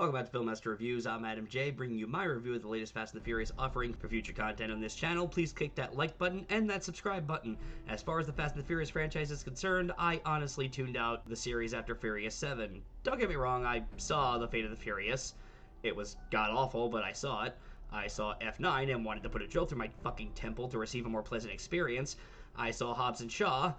Welcome back to Filmmaster Reviews. I'm Adam J, bringing you my review of the latest Fast and the Furious offering. For future content on this channel, please click that like button and that subscribe button. As far as the Fast and the Furious franchise is concerned, I honestly tuned out the series after Furious 7. Don't get me wrong, I saw The Fate of the Furious. It was god-awful, but I saw it. I saw F9 and wanted to put a drill through my fucking temple to receive a more pleasant experience. I saw Hobbs and Shaw.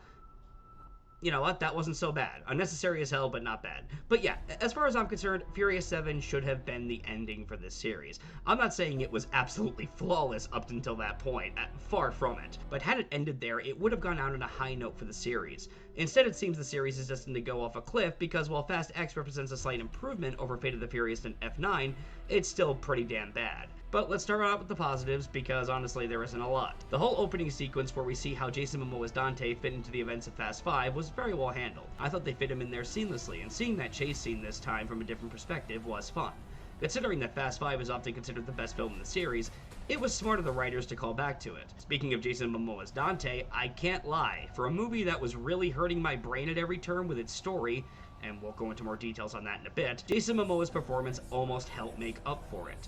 You know what? That wasn't so bad. Unnecessary as hell, but not bad. But yeah, as far as I'm concerned, Furious 7 should have been the ending for this series. I'm not saying it was absolutely flawless up until that point. Far from it. But had it ended there, it would have gone out on a high note for the series. Instead, it seems the series is destined to go off a cliff because while Fast X represents a slight improvement over Fate of the Furious and F9, it's still pretty damn bad. But let's start out with the positives, because honestly there isn't a lot. The whole opening sequence where we see how Jason Momoa's Dante fit into the events of Fast 5 was very well handled. I thought they fit him in there seamlessly, and seeing that chase scene this time from a different perspective was fun. Considering that Fast 5 is often considered the best film in the series, it was smart of the writers to call back to it. Speaking of Jason Momoa's Dante, I can't lie, for a movie that was really hurting my brain at every turn with its story, and we'll go into more details on that in a bit, Jason Momoa's performance almost helped make up for it.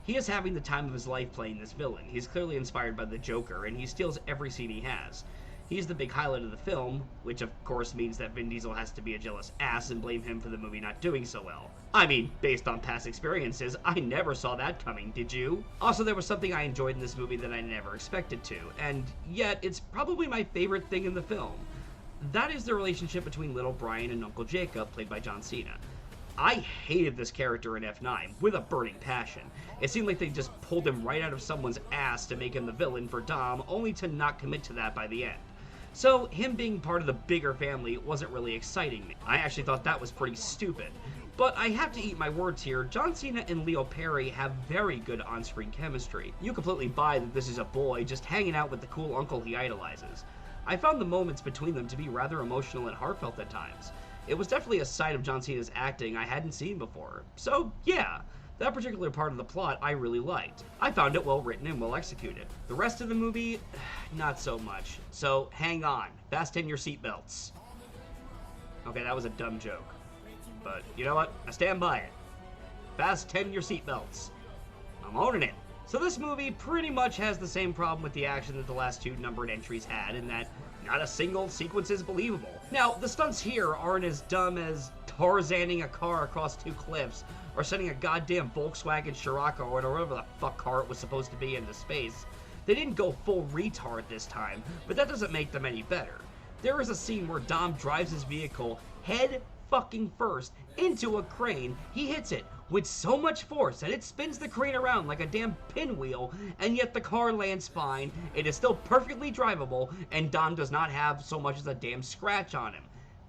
He is having the time of his life playing this villain. He's clearly inspired by the Joker, and he steals every scene he has. He's the big highlight of the film, which of course means that Vin Diesel has to be a jealous ass and blame him for the movie not doing so well. I mean, based on past experiences, I never saw that coming, did you? Also, there was something I enjoyed in this movie that I never expected to, and yet it's probably my favorite thing in the film. That is the relationship between little Brian and Uncle Jacob, played by John Cena. I hated this character in F9 with a burning passion. It seemed like they just pulled him right out of someone's ass to make him the villain for Dom, only to not commit to that by the end. So him being part of the bigger family wasn't really exciting me. I actually thought that was pretty stupid. But I have to eat my words here, John Cena and Leo Perry have very good on-screen chemistry. You completely buy that this is a boy just hanging out with the cool uncle he idolizes. I found the moments between them to be rather emotional and heartfelt at times. It was definitely a side of John Cena's acting I hadn't seen before. So yeah, that particular part of the plot I really liked. I found it well written and well executed. The rest of the movie, not so much. So hang on, fasten your seatbelts. Okay, that was a dumb joke. But you know what? I stand by it. Fasten your seatbelts. I'm owning it. So this movie pretty much has the same problem with the action that the last two numbered entries had, in that not a single sequence is believable. Now, the stunts here aren't as dumb as Tarzaning a car across two cliffs, or sending a goddamn Volkswagen Scirocco or whatever the fuck car it was supposed to be into space. They didn't go full retard this time, but that doesn't make them any better. There is a scene where Dom drives his vehicle head fucking first into a crane. He hits it with so much force that it spins the crane around like a damn pinwheel, and yet the car lands fine. It is still perfectly drivable, and Dom does not have so much as a damn scratch on him.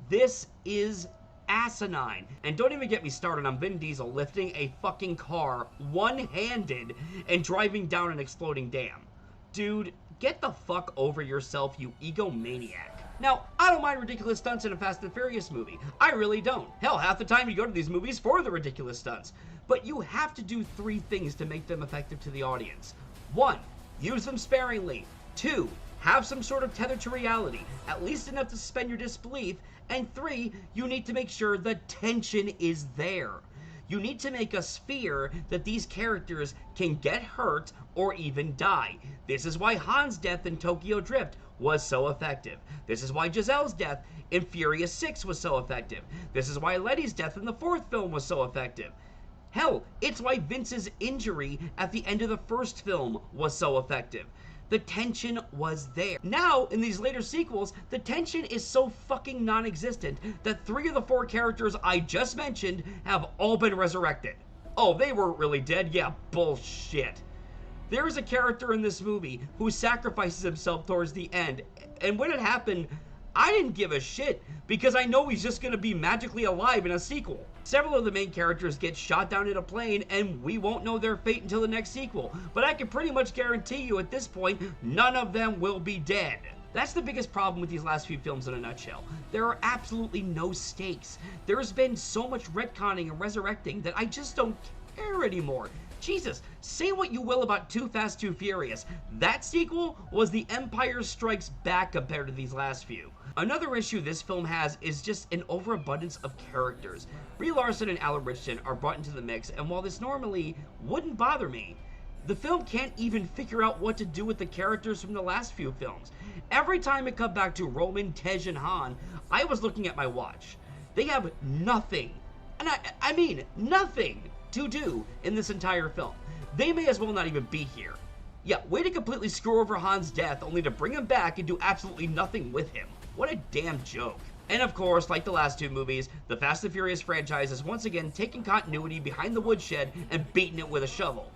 This is asinine. And don't even get me started on Vin Diesel lifting a fucking car one-handed and driving down an exploding dam. Dude, get the fuck over yourself, you egomaniac. Now, I don't mind ridiculous stunts in a Fast and Furious movie. I really don't. Hell, half the time you go to these movies for the ridiculous stunts. But you have to do three things to make them effective to the audience. 1, use them sparingly. 2, have some sort of tether to reality, at least enough to suspend your disbelief. And 3, you need to make sure the tension is there. You need to make us fear that these characters can get hurt or even die. This is why Han's death in Tokyo Drift was so effective. This is why Giselle's death in Furious 6 was so effective. This is why Letty's death in the 4th film was so effective. Hell, it's why Vince's injury at the end of the 1st film was so effective. The tension was there. Now, in these later sequels, the tension is so fucking non-existent that 3 of the 4 characters I just mentioned have all been resurrected. Oh, they weren't really dead? Yeah, bullshit. There is a character in this movie who sacrifices himself towards the end, and when it happened, I didn't give a shit, because I know he's just gonna be magically alive in a sequel. Several of the main characters get shot down in a plane, and we won't know their fate until the next sequel, but I can pretty much guarantee you at this point, none of them will be dead. That's the biggest problem with these last few films in a nutshell. There are absolutely no stakes. There's been so much retconning and resurrecting that I just don't care anymore. Jesus, say what you will about Too Fast, Too Furious. That sequel was The Empire Strikes Back compared to these last few. Another issue this film has is just an overabundance of characters. Brie Larson and Alan Ritchson are brought into the mix, and while this normally wouldn't bother me, the film can't even figure out what to do with the characters from the last few films. Every time it cut back to Roman, Tej, and Han, I was looking at my watch. They have nothing, and I mean nothing, to do in this entire film. They may as well not even be here. Yeah, way to completely screw over Han's death only to bring him back and do absolutely nothing with him. What a damn joke. And of course, like the last two movies, the Fast and Furious franchise is once again taking continuity behind the woodshed and beating it with a shovel.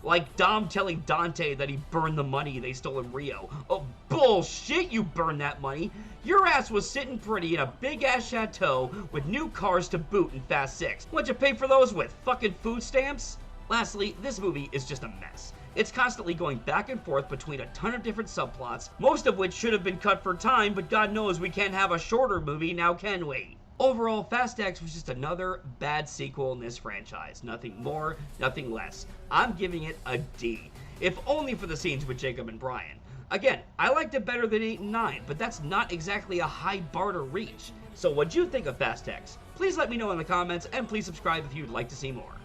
Like Dom telling Dante that he burned the money they stole in Rio. Oh, bullshit, you burned that money. Your ass was sitting pretty in a big-ass chateau with new cars to boot in Fast 6. What'd you pay for those with? Fucking food stamps? Lastly, this movie is just a mess. It's constantly going back and forth between a ton of different subplots, most of which should have been cut for time, but God knows we can't have a shorter movie now, can we? Overall, Fast X was just another bad sequel in this franchise. Nothing more, nothing less. I'm giving it a D, if only for the scenes with Jacob and Brian. Again, I liked it better than 8 and 9, but that's not exactly a high bar to reach. So what'd you think of Fast X? Please let me know in the comments, and please subscribe if you'd like to see more.